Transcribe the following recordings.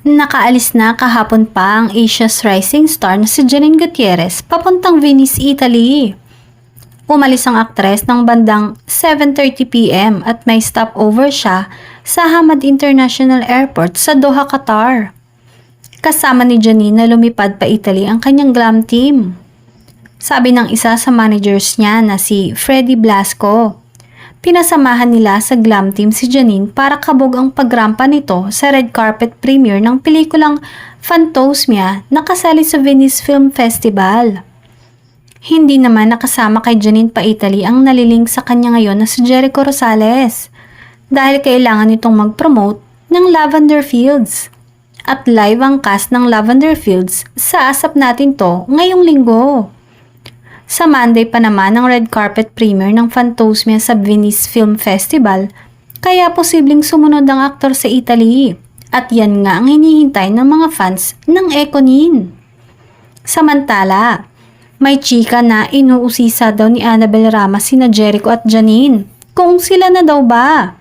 Nakaalis na kahapon pa ang Asia's rising star na si Janine Gutierrez papuntang Venice, Italy. Umalis ang aktres ng bandang 7:30 p.m. at may stopover siya sa Hamad International Airport sa Doha, Qatar. Kasama ni Janine na lumipad pa Italy ang kanyang glam team. Sabi ng isa sa managers niya na si Freddy Blasco, pinasamahan nila sa glam team si Janine para kabog ang pagrampa nito sa red carpet premiere ng pelikulang Phantosmia na kasali sa Venice Film Festival. Hindi naman nakasama kay Janine pa Italy ang naliling sa kanya ngayon na si Jericho Rosales dahil kailangan nitong mag-promote ng Lavender Fields. At live ang cast ng Lavender Fields sa Asap Natin To ngayong linggo. Sa Monday pa naman ang red carpet premiere ng Phantosmia sa Venice Film Festival, kaya posibleng sumunod ang aktor sa Italy. At yan nga ang hinihintay ng mga fans ng Econin. Samantala, may chika na inuusisa daw ni Annabel Rama sina Jericho at Janine. Kung sila na daw ba?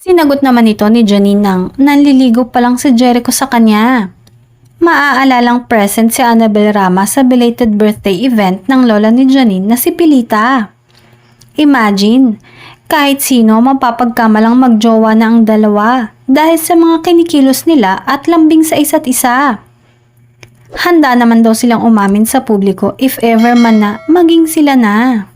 Sinagot naman ito ni Janine nang nanliligo pa lang si Jericho sa kanya. Maaalalang present si Annabel Rama sa belated birthday event ng lola ni Janine na si Pilita. Imagine, kahit sino mapapagkamalang magjowa na ang dalawa dahil sa mga kinikilos nila at lambing sa isa't isa. Handa naman daw silang umamin sa publiko if ever man na maging sila na.